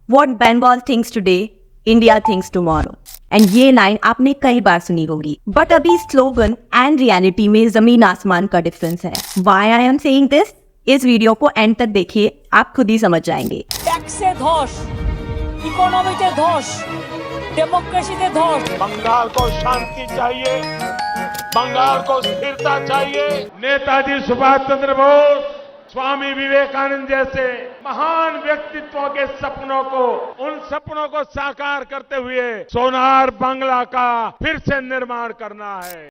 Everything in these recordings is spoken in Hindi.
What Bengal thinks today, India thinks tomorrow. And ये लाइन आपने कई बार सुनी होगी, बट अभी स्लोगन एंड रियलिटी में जमीन आसमान का डिफरेंस है। Why I am saying this? इस वीडियो को एंड तक देखिए, आप खुद ही समझ जाएंगे। टैक्से धस, इकोनॉमीते धस, डेमोक्रेसीते धस। बंगाल को शांति चाहिए, बंगाल को स्थिरता चाहिए। नेताजी सुभाष चंद्र बोस, स्वामी विवेकानंद जैसे महान व्यक्तित्वों के सपनों को, उन सपनों को साकार करते हुए सोनार बांग्ला का फिर से निर्माण करना है।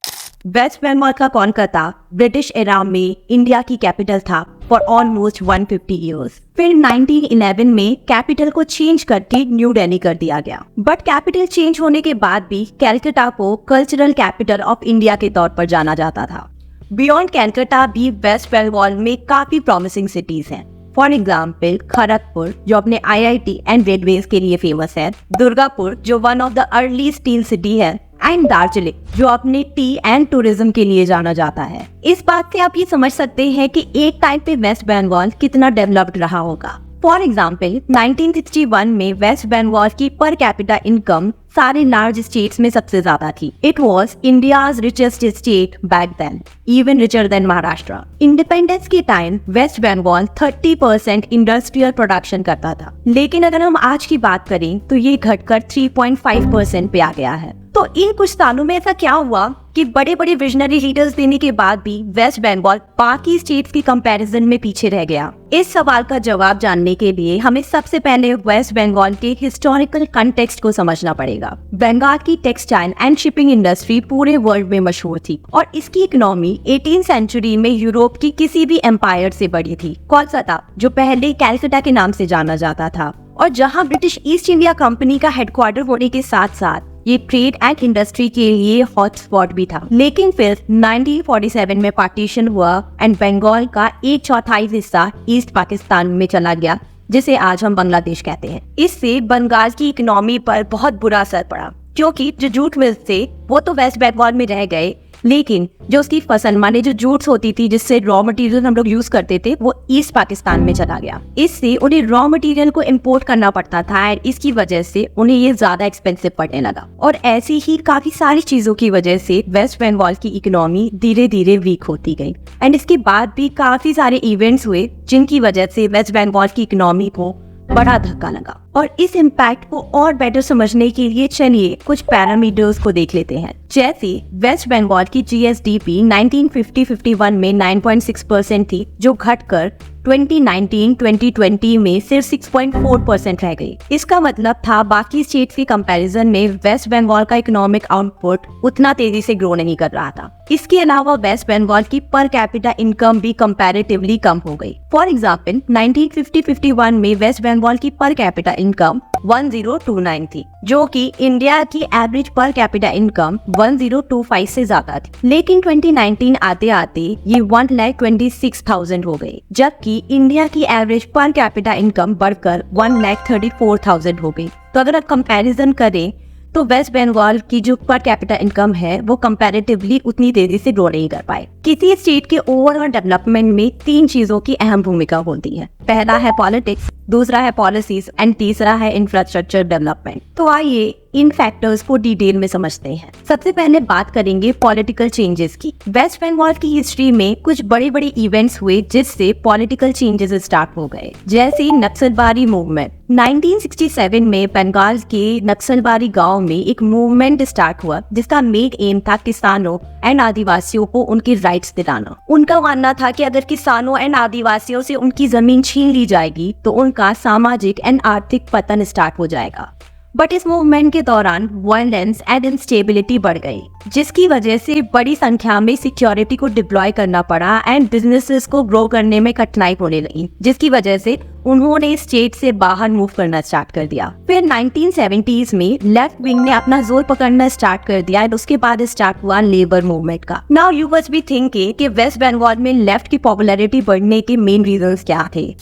वेस्ट बंगाल का कोलकाता ब्रिटिश एरा में इंडिया की कैपिटल था फॉर ऑलमोस्ट 150 इयर्स। फिर 1911 में कैपिटल को चेंज करके न्यू दिल्ली कर दिया गया। बट कैपिटल चेंज होने के बाद भी कलकत्ता को कल्चरल कैपिटल ऑफ इंडिया के तौर पर जाना जाता था। बियॉन्ड कलकत्ता भी वेस्ट बंगाल में काफी प्रॉमिसिंग सिटीज हैं। फॉर एग्जाम्पल खड़गपुर, जो अपने IIT एंड रेलवेज के लिए फेमस है, दुर्गापुर जो one of the early steel city है, एंड दार्जिलिंग जो अपने टी एंड टूरिज्म के लिए जाना जाता है। इस बात से आप ये समझ सकते हैं कि एक टाइम पे वेस्ट बंगाल कितना डेवलप्ड रहा होगा। फॉर एग्जाम्पल 1961 में वेस्ट बंगाल की पर कैपिटा इनकम सारे लार्ज स्टेट्स में सबसे ज्यादा थी। It was India's richest state back then, even richer than Maharashtra. Independence के time West Bengal 30% industrial production करता था, लेकिन अगर हम आज की बात करें तो ये घटकर 3.5% पे आ गया है। तो इन कुछ सालों में ऐसा क्या हुआ कि बड़े बड़े विजनरी लीडर्स देने के बाद भी वेस्ट बंगाल बाकी स्टेट्स की कंपैरिजन में पीछे रह गया? इस सवाल का जवाब जानने के लिए हमें सबसे पहले वेस्ट बंगाल के हिस्टोरिकल कंटेक्स्ट को समझना पड़ेगा। बंगाल की टेक्सटाइल एंड शिपिंग इंडस्ट्री पूरे वर्ल्ड में मशहूर थी और इसकी इकोनॉमी 18th सेंचुरी में यूरोप की किसी भी एम्पायर से बड़ी थी। कोलकाता, जो पहले कैलकाटा के नाम से जाना जाता था और जहां ब्रिटिश ईस्ट इंडिया कंपनी का हेडक्वार्टर होने के साथ साथ ये ट्रेड एंड इंडस्ट्री के लिए हॉटस्पॉट भी था। लेकिन फिर 1947 में पार्टीशन हुआ एंड बंगाल का 1/4 हिस्सा ईस्ट पाकिस्तान में चला गया, जिसे आज हम बांग्लादेश कहते हैं। इससे बंगाल की इकोनॉमी पर बहुत बुरा असर पड़ा, क्योंकि जो जूट मिल्स थे वो तो वेस्ट बंगाल में रह गए, लेकिन जो उसकी फसल माने जो जूट्स होती थी जिससे रॉ मटेरियल हम लोग यूज करते थे, वो ईस्ट पाकिस्तान में चला गया। इससे उन्हें रॉ मटेरियल को इंपोर्ट करना पड़ता था और इसकी वजह से उन्हें ये ज्यादा एक्सपेंसिव पड़ने लगा। और ऐसी ही काफी सारी चीजों की वजह से वेस्ट बंगाल की इकोनॉमी धीरे धीरे वीक होती गई। एंड इसके बाद भी काफी सारे इवेंट्स हुए जिनकी वजह से वेस्ट बंगाल की इकोनॉमी को बड़ा धक्का लगा। और इस इम्पैक्ट को और बेटर समझने के लिए चलिए कुछ पैरामीटर्स को देख लेते हैं। जैसे वेस्ट बंगाल की GSDP 1950-51 में 9.6% थी, जो घटकर 2019-2020 में सिर्फ 6.4% रह गई। इसका मतलब था बाकी स्टेट्स के कंपैरिजन में वेस्ट बंगाल का इकोनॉमिक आउटपुट उतना तेजी से ग्रो नहीं कर रहा था। इसके अलावा वेस्ट बंगाल की पर कैपिटा इनकम भी कंपैरेटिवली कम हो गई। फॉर एग्जाम्पल 1950-51 में वेस्ट बंगाल की पर कैपिटा इनकम 1029 थी, जो कि इंडिया की एवरेज पर कैपिटा इनकम 1025 से ज्यादा थी। लेकिन 2019 आते आते ये 1,26,000 हो गई, जबकि इंडिया की एवरेज पर कैपिटा इनकम बढ़कर 1,34,000 हो गई। तो अगर आप कंपैरिजन करें तो वेस्ट बंगाल की जो पर कैपिटा इनकम है वो कंपैरेटिवली उतनी तेजी से ग्रो नहीं कर पाए। किसी स्टेट के ओवरऑल डेवलपमेंट में 3 चीजों की अहम भूमिका होती है। पहला है पॉलिटिक्स, दूसरा है पॉलिसीज एंड तीसरा है इंफ्रास्ट्रक्चर डेवलपमेंट। तो आइए इन फैक्टर्स को डिटेल में समझते हैं। सबसे पहले बात करेंगे पॉलिटिकल चेंजेस की। वेस्ट बंगाल की हिस्ट्री में कुछ बड़े बड़े इवेंट्स हुए जिससे पॉलिटिकल चेंजेस स्टार्ट हो गए, जैसे नक्सलबारी मूवमेंट। 1967 में बंगाल के नक्सलबारी गांव में एक मूवमेंट स्टार्ट हुआ जिसका मेन एम था किसानों एंड आदिवासियों को उनके राइट्स दिलाना। उनका मानना था कि अगर किसानों एंड आदिवासियों से उनकी जमीन छीन ली जाएगी तो उनका सामाजिक एंड आर्थिक पतन स्टार्ट हो जाएगा। बट इस मूवमेंट के दौरान वायलेंस एंड इंस्टेबिलिटी बढ़ गई, जिसकी वजह से बड़ी संख्या में सिक्योरिटी को डिप्लॉय करना पड़ा एंड बिजनेसेस को ग्रो करने में कठिनाई होने लगी, जिसकी वजह से उन्होंने स्टेट से बाहर मूव करना स्टार्ट कर दिया। फिर 1970s में लेफ्ट विंग ने अपना जोर पकड़ना स्टार्ट कर दिया और उसके बाद स्टार्ट हुआ लेबर मूवमेंट का। Now you must be thinking कि वेस्ट बंगाल में लेफ्ट की पॉपुलैरिटी बढ़ने के मेन रीजंस क्या थे।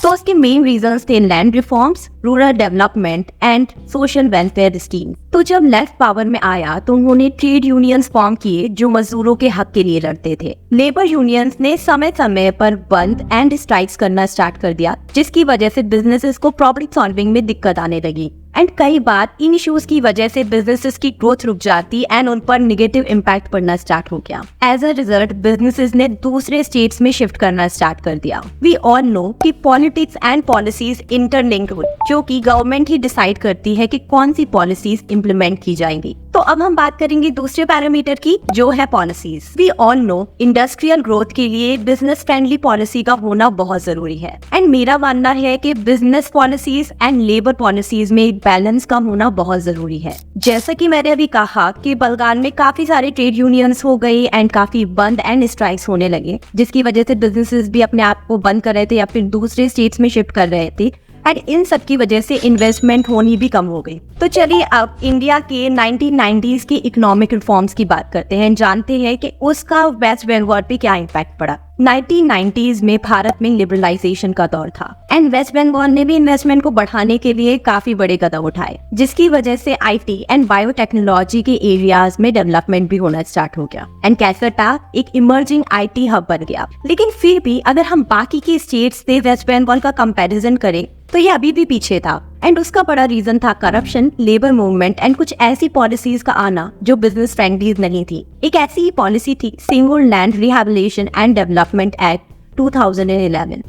तो उसके मेन रीजंस थे land reforms, rural development and social welfare scheme. तो जब लेफ्ट पावर में आया तो उन्होंने ट्रेड यूनियंस फॉर्म किए जो मजदूरों के हक के लिए लड़ते थे। लेबर यूनियंस ने समय समय पर बंद एंड स्ट्राइक्स करना स्टार्ट कर दिया, जिसकी वजह से बिजनेसेस को प्रॉब्लम सॉल्विंग में दिक्कत आने लगी। एंड कई बार इन इश्यूज की वजह से बिजनेसेस की ग्रोथ रुक जाती एंड उन पर नेगेटिव इम्पैक्ट पड़ना स्टार्ट हो गया। एज अ रिजल्ट बिजनेसेस ने दूसरे स्टेट्स में शिफ्ट करना स्टार्ट कर दिया। वी ऑल नो कि पॉलिटिक्स एंड पॉलिसीज इंटरलिंक्ड हो, क्योंकि गवर्नमेंट ही डिसाइड करती है कि कौन सी पॉलिसीज इम्प्लीमेंट की जाएंगी। तो अब हम बात करेंगे दूसरे पैरामीटर की, जो है policies. We all know industrial growth के लिए बिजनेस फ्रेंडली पॉलिसी का होना बहुत जरूरी है। एंड मेरा मानना है कि business policies and labour policies में बैलेंस का होना बहुत जरूरी है। जैसा कि मैंने अभी कहा कि बंगाल में काफी सारे ट्रेड यूनियंस हो गई एंड काफी बंद एंड स्ट्राइक्स होने लगे, जिसकी वजह से बिजनेसेस भी अपने आप को बंद कर रहे थे या फिर दूसरे स्टेट्स में शिफ्ट कर रहे थे। एंड इन सब की वजह से इन्वेस्टमेंट होनी भी कम हो गई। तो चलिए अब इंडिया के 1990s की इकोनॉमिक रिफॉर्म्स की बात करते हैं, जानते हैं कि उसका वेस्ट बंगाल पे क्या इम्पैक्ट पड़ा। 1990s में भारत में लिबरलाइजेशन का दौर था एंड वेस्ट बंगाल ने भी इन्वेस्टमेंट को बढ़ाने के लिए काफी बड़े कदम उठाए, जिसकी वजह से आईटी एंड बायोटेक्नोलॉजी के एरियाज में डेवलपमेंट भी होना स्टार्ट हो गया एंड कैलकाटा एक इमर्जिंग आईटी हब बन गया। लेकिन फिर भी अगर हम बाकी के स्टेट्स से वेस्ट बंगाल का कंपैरिजन करें तो ये अभी भी पीछे था एंड उसका बड़ा रीजन था करप्शन, लेबर मूवमेंट एंड कुछ ऐसी पॉलिसीज का आना जो बिजनेस फ्रेंडली नहीं थी। एक ऐसी ही पॉलिसी थी single land rehabilitation and development act 2011।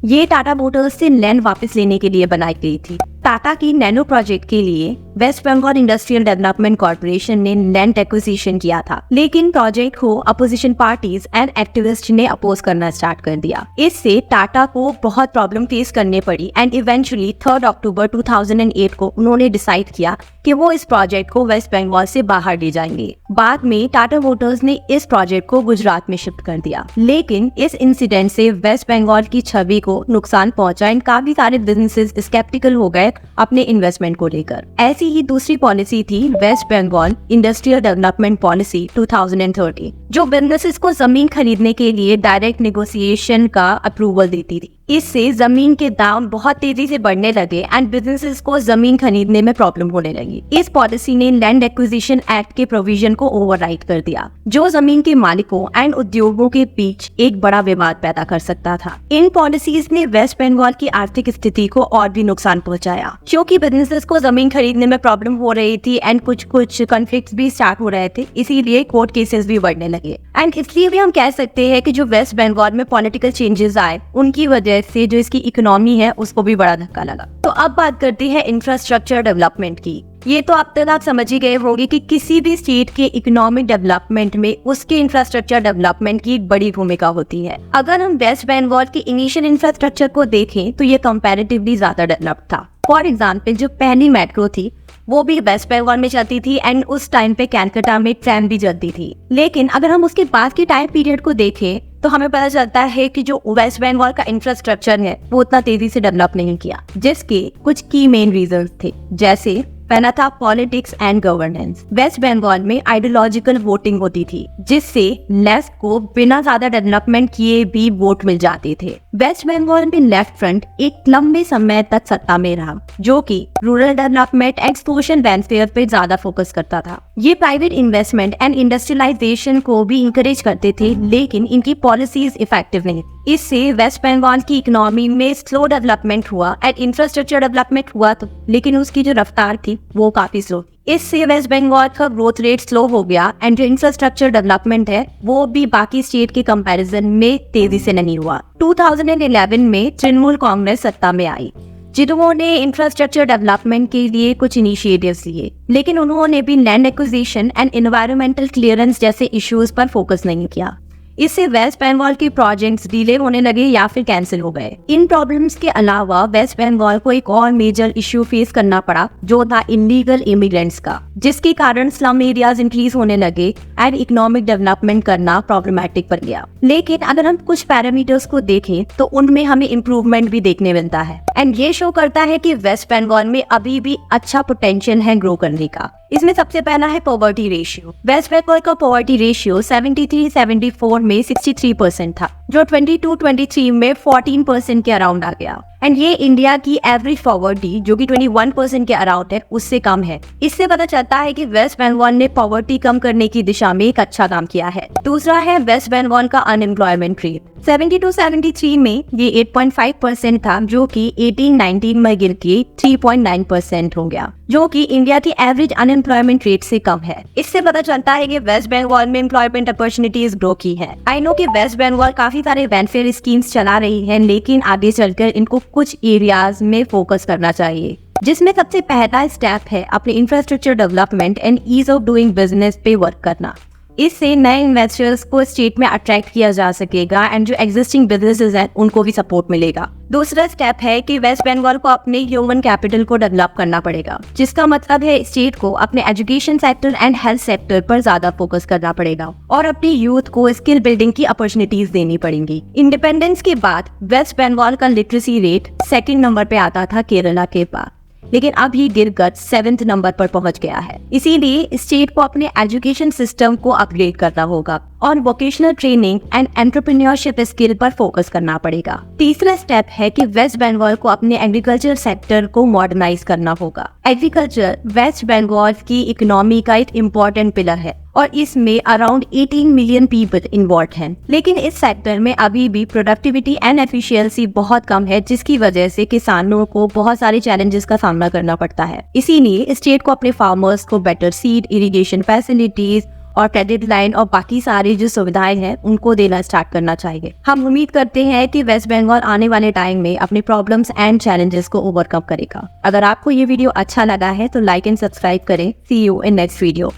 ये टाटा मोटर्स से लैंड वापस लेने के लिए बनाई गई थी। टाटा की नैनो प्रोजेक्ट के लिए West Bengal industrial development corporation ने लैंड एक्विजिशन किया था, लेकिन प्रोजेक्ट को अपोजिशन पार्टीज एंड एक्टिविस्ट ने अपोज करना स्टार्ट कर दिया। इससे टाटा को बहुत प्रॉब्लम फेस करने पड़ी एंड इवेंचुअली 3 अक्टूबर 2008 को उन्होंने डिसाइड किया कि वो इस प्रोजेक्ट को वेस्ट बंगाल से बाहर ले जाएंगे। बाद में टाटा मोटर्स ने इस प्रोजेक्ट को गुजरात में शिफ्ट कर दिया, लेकिन इस इंसिडेंट से वेस्ट बंगाल की छवि को नुकसान पहुंचा एंड काफी सारे बिजनेसेस स्केप्टिकल हो गए अपने इन्वेस्टमेंट को लेकर। ऐसी ही दूसरी पॉलिसी थी West Bengal industrial development policy 2030, जो बिजनेसेस को जमीन खरीदने के लिए डायरेक्ट नेगोशिएशन का अप्रूवल देती थी। इससे जमीन के दाम बहुत तेजी से बढ़ने लगे एंड बिजनेसेस को जमीन खरीदने में प्रॉब्लम होने लगी। इस पॉलिसी ने लैंड एक्विजिशन एक्ट के प्रोविजन को ओवरराइड कर दिया, जो जमीन के मालिकों एंड उद्योगों के बीच एक बड़ा विवाद पैदा कर सकता था। इन पॉलिसीज ने वेस्ट बंगाल की आर्थिक स्थिति को और भी नुकसान पहुंचाया, क्योंकि बिजनेसेस को जमीन खरीदने में प्रॉब्लम हो रही थी एंड कुछ कॉन्फ्लिक्ट्स भी स्टार्ट हो रहे थे, इसीलिए कोर्ट केसेस भी बढ़ने लगे। एंड इसलिए भी हम कह सकते हैं कि जो वेस्ट बंगाल में पॉलिटिकल चेंजेस आए, उनकी वजह से जो इसकी इकोनॉमी है उसको भी बड़ा धक्का लगा। तो अब बात करते हैं इंफ्रास्ट्रक्चर डेवलपमेंट की। ये तो अब तक आप समझ ही गए होंगे कि किसी भी स्टेट के इकोनॉमिक डेवलपमेंट में उसके इंफ्रास्ट्रक्चर डेवलपमेंट की एक बड़ी भूमिका होती है। अगर हम वेस्ट बंगाल के इनिशियल इंफ्रास्ट्रक्चर को देखें तो ये कंपैरेटिवली ज्यादा डेवलप्ड था। फॉर एग्जाम्पल जो पहली मेट्रो थी वो भी वेस्ट बंगाल में चलती थी एंड उस टाइम पे कैलकाटा में ट्रेन भी चलती थी। लेकिन अगर हम उसके बाद के टाइम पीरियड को देखें तो हमें पता चलता है कि जो वेस्ट बंगाल का इंफ्रास्ट्रक्चर है वो उतना तेजी से डेवलप नहीं किया, जिसके कुछ की मेन रीजंस थे। जैसे पहला था politics and governance. West Bengal में आइडियोलॉजिकल वोटिंग होती थी, जिससे लेफ्ट को बिना ज्यादा डेवलपमेंट किए भी वोट मिल जाते थे। वेस्ट बंगाल में लेफ्ट फ्रंट एक लंबे समय तक सत्ता में रहा, जो कि rural development and social welfare पे ज्यादा फोकस करता था। ये प्राइवेट इन्वेस्टमेंट एंड इंडस्ट्रियलाइजेशन को भी इंकरेज करते थे, लेकिन इनकी पॉलिसीज इफेक्टिव नहीं। इससे वेस्ट बंगाल की इकोनॉमी में स्लो डेवलपमेंट हुआ एंड इंफ्रास्ट्रक्चर डेवलपमेंट हुआ तो, लेकिन उसकी जो रफ्तार थी वो काफी स्लो थी। इससे वेस्ट बंगाल का ग्रोथ रेट स्लो हो गया एंड जो इंफ्रास्ट्रक्चर डेवलपमेंट है वो भी बाकी स्टेट के कंपैरिजन में तेजी से नहीं हुआ। 2011 में तृणमूल कांग्रेस सत्ता में आई, जिन्होंने इंफ्रास्ट्रक्चर डेवलपमेंट के लिए कुछ इनिशिएटिव्स लिए, लेकिन उन्होंने भी land acquisition and environmental clearance जैसे इश्यूज पर फोकस नहीं किया। इससे वेस्ट बंगाल के प्रोजेक्ट्स डिले होने लगे या फिर कैंसिल हो गए। इन प्रॉब्लम्स के अलावा वेस्ट बंगाल को एक और मेजर इश्यू फेस करना पड़ा, जो था इलीगल इमिग्रेंट्स का, जिसके कारण स्लम एरियाज इंक्रीज होने लगे एंड इकोनॉमिक डेवलपमेंट करना प्रॉब्लमेटिक बन गया। लेकिन अगर हम कुछ पैरामीटर्स को देखें तो उनमें हमें इम्प्रूवमेंट भी देखने मिलता है एंड ये शो करता है कि वेस्ट बंगाल में अभी भी अच्छा पोटेंशियल है ग्रो करने का। इसमें सबसे पहला है पॉवर्टी रेशियो। वेस्ट बंगाल का पॉवर्टी रेशियो 73-74 में 63% था, जो 22-23 में 14% के अराउंड आ गया एंड ये इंडिया की एवरेज पॉवर्टी जो कि 21% के अराउंड है उससे कम है। इससे पता चलता है कि वेस्ट बंगाल ने पॉवर्टी कम करने की दिशा में एक अच्छा काम किया है। दूसरा है वेस्ट बंगाल का अनएम्प्लॉयमेंट रेट। 72-73 में ये 8.5% था, जो कि 18-19 में गिर के 3.9% हो गया, जो कि इंडिया की एवरेज अनएम्प्लॉयमेंट रेट से कम है। इससे पता चलता है कि वेस्ट बंगाल में एम्प्लॉयमेंट अपॉर्चुनिटीज ग्रो की है। आई नो कि वेस्ट बंगाल काफी सारे वेलफेयर स्कीम्स चला रही है, लेकिन आगे चलकर इनको कुछ एरियाज में फोकस करना चाहिए, जिसमें सबसे पहला स्टेप है अपने infrastructure development and ease of doing business पे वर्क करना। इससे नए इन्वेस्टर्स को स्टेट में अट्रैक्ट किया जा सकेगा एंड जो एग्जिस्टिंग बिजनेसेस हैं उनको भी सपोर्ट मिलेगा। दूसरा स्टेप है कि वेस्ट बंगाल को अपने ह्यूमन कैपिटल को डेवलप करना पड़ेगा, जिसका मतलब है स्टेट को अपने education sector and health sector पर ज्यादा फोकस करना पड़ेगा और अपने यूथ को स्किल बिल्डिंग की अपॉर्चुनिटीज देनी पड़ेंगी। इंडिपेंडेंस के बाद वेस्ट बंगाल का लिटरेसी रेट 2nd नंबर पे आता था केरला के बाद, लेकिन अब ये गिरकर 7th नंबर पर पहुंच गया है। इसीलिए स्टेट को अपने एजुकेशन सिस्टम को अपग्रेड करना होगा और vocational training and entrepreneurship skill पर फोकस करना पड़ेगा। तीसरा स्टेप है कि वेस्ट बंगाल को अपने एग्रीकल्चर सेक्टर को मॉडर्नाइज करना होगा। एग्रीकल्चर वेस्ट बंगाल की इकोनॉमी का एक इम्पोर्टेंट पिलर है और इसमें अराउंड 18 मिलियन पीपल इन्वॉल्व हैं। लेकिन इस सेक्टर में अभी भी प्रोडक्टिविटी एंड एफिशिएंसी बहुत कम है, जिसकी वजह से किसानों को बहुत सारे चैलेंजेस का सामना करना पड़ता है। इसीलिए स्टेट को अपने फार्मर्स को बेटर सीड, इरिगेशन फैसिलिटीज और क्रेडिट लाइन और बाकी सारी जो सुविधाएं हैं उनको देना स्टार्ट करना चाहिए। हम उम्मीद करते हैं कि वेस्ट बंगाल आने वाले टाइम में अपने प्रॉब्लम्स एंड चैलेंजेस को ओवरकम करेगा। अगर आपको ये वीडियो अच्छा लगा है तो लाइक एंड सब्सक्राइब करें। सी यू इन नेक्स्ट वीडियो।